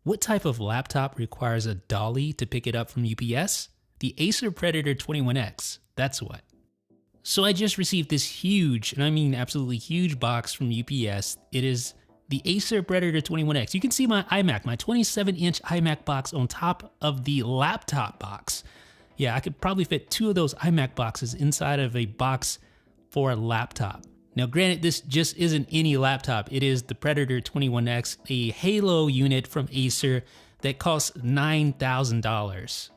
What type of laptop requires a dolly to pick it up from UPS? The Acer Predator 21X, that's what. So I just received this huge, and I mean absolutely huge box from UPS. It is the Acer Predator 21X. You can see my iMac, my 27-inch iMac box on top of the laptop box. Yeah, I could probably fit 2 of those iMac boxes inside of a box for a laptop. Now granted, this just isn't any laptop. It is the Predator 21X, a Halo unit from Acer that costs $9,000.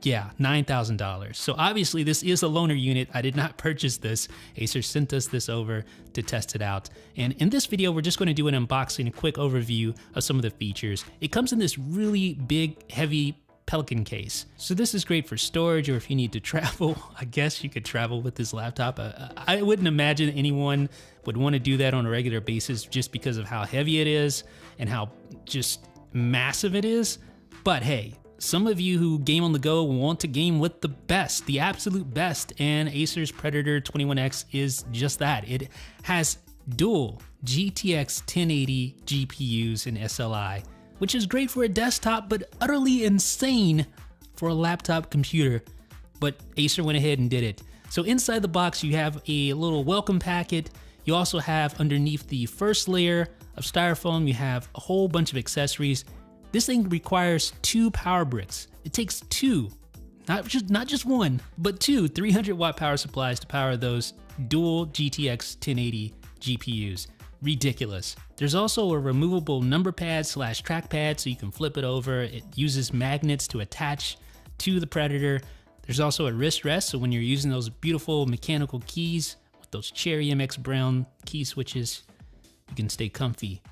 Yeah, $9,000. So obviously this is a loaner unit. I did not purchase this. Acer sent us this over to test it out. And in this video, we're just going to do an unboxing, a quick overview of some of the features. It comes in this really big, heavy Pelican case. So this is great for storage, or if you need to travel. I guess you could travel with this laptop. I wouldn't imagine anyone would want to do that on a regular basis just because of how heavy it is and how just massive it is. But hey, some of you who game on the go want to game with the best, the absolute best, and Acer's Predator 21X is just that. It has dual GTX 1080 GPUs in SLI, which is great for a desktop, but utterly insane for a laptop computer. But Acer went ahead and did it. So inside the box, you have a little welcome packet. You also have underneath the first layer of styrofoam, you have a whole bunch of accessories. This thing requires 2 power bricks. It takes 2, not just 1, but 2 300-watt power supplies to power those dual GTX 1080 GPUs. Ridiculous. There's also a removable number pad / trackpad, so you can flip it over. It uses magnets to attach to the Predator. There's also a wrist rest, so when you're using those beautiful mechanical keys with those cherry MX brown key switches, you can stay comfy.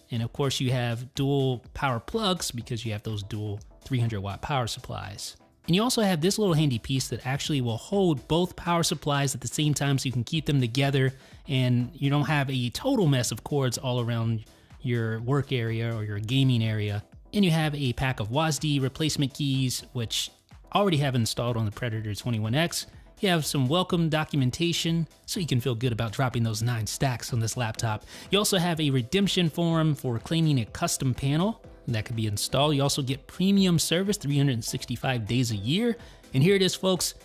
And of course you have dual power plugs because you have those dual 300-watt power supplies. And you also have this little handy piece that actually will hold both power supplies at the same time, so you can keep them together and you don't have a total mess of cords all around your work area or your gaming area. And you have a pack of WASD replacement keys, which I already have installed on the Predator 21X. You have some welcome documentation, so you can feel good about dropping those 9 stacks on this laptop. You also have a redemption form for claiming a custom panel that could be installed. You also get premium service 365 days a year. And here it is, folks,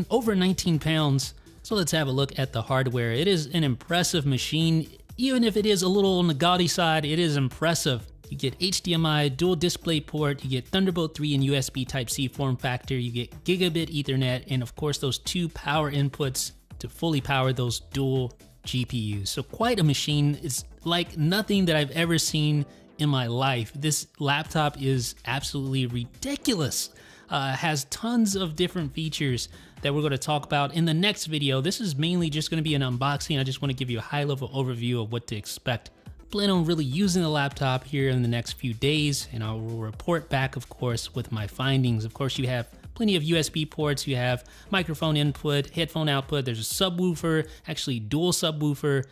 over 19 pounds. So let's have a look at the hardware. It is an impressive machine. Even if it is a little on the gaudy side, it is impressive. You get HDMI, dual display port, you get Thunderbolt 3 and USB Type-C form factor, you get gigabit Ethernet, and of course those 2 power inputs to fully power those dual GPUs. So quite a machine. It's like nothing that I've ever seen in my life. This laptop is absolutely ridiculous. Has tons of different features that we're going to talk about in the next video. This is mainly just going to be an unboxing. I just want to give you a high-level overview of what to expect. Plan on really using the laptop here in the next few days, and I will report back, of course, with my findings. Of course, you have plenty of USB ports, you have microphone input, headphone output, there's a subwoofer, actually dual subwoofer,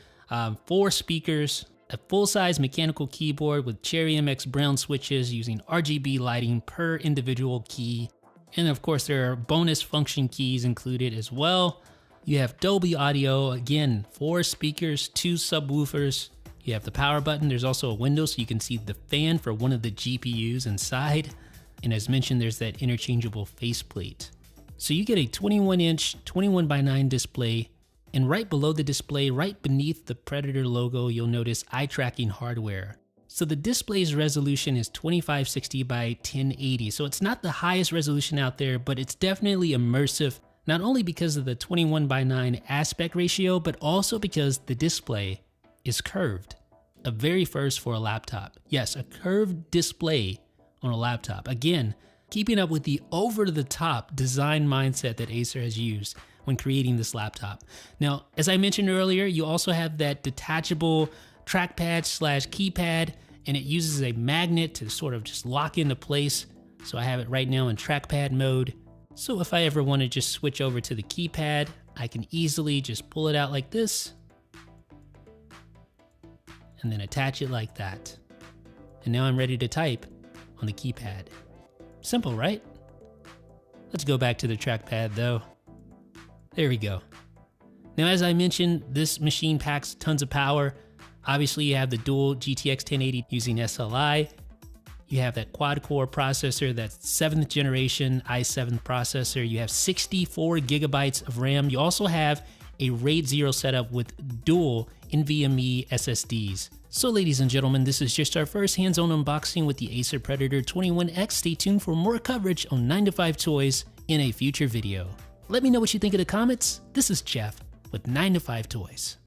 4 speakers, a full-size mechanical keyboard with cherry MX brown switches using RGB lighting per individual key. And of course, there are bonus function keys included as well. You have Dolby Audio, again, 4 speakers, 2 subwoofers. You have the power button. There's also a window so you can see the fan for one of the GPUs inside. And as mentioned, there's that interchangeable faceplate. So you get a 21-inch, 21:9 display. And right below the display, right beneath the Predator logo, you'll notice eye tracking hardware. So the display's resolution is 2560 by 1080. So it's not the highest resolution out there, but it's definitely immersive, not only because of the 21:9 aspect ratio, but also because the display is curved. A very first for a laptop. Yes, a curved display on a laptop. Again, keeping up with the over-the-top design mindset that Acer has used when creating this laptop. Now, as I mentioned earlier, you also have that detachable trackpad / keypad, and it uses a magnet to sort of just lock into place. So I have it right now in trackpad mode. So if I ever want to just switch over to the keypad, I can easily just pull it out like this and then attach it like that. And now I'm ready to type on the keypad. Simple, right? Let's go back to the trackpad though. There we go. Now, as I mentioned, this machine packs tons of power. Obviously, you have the dual GTX 1080 using SLI. You have that quad-core processor, that 7th generation i7 processor. You have 64 gigabytes of RAM. You also have a RAID 0 setup with dual NVMe SSDs. So ladies and gentlemen, this is just our first hands-on unboxing with the Acer Predator 21X. Stay tuned for more coverage on 9to5 Toys in a future video. Let me know what you think in the comments. This is Jeff with 9to5 Toys.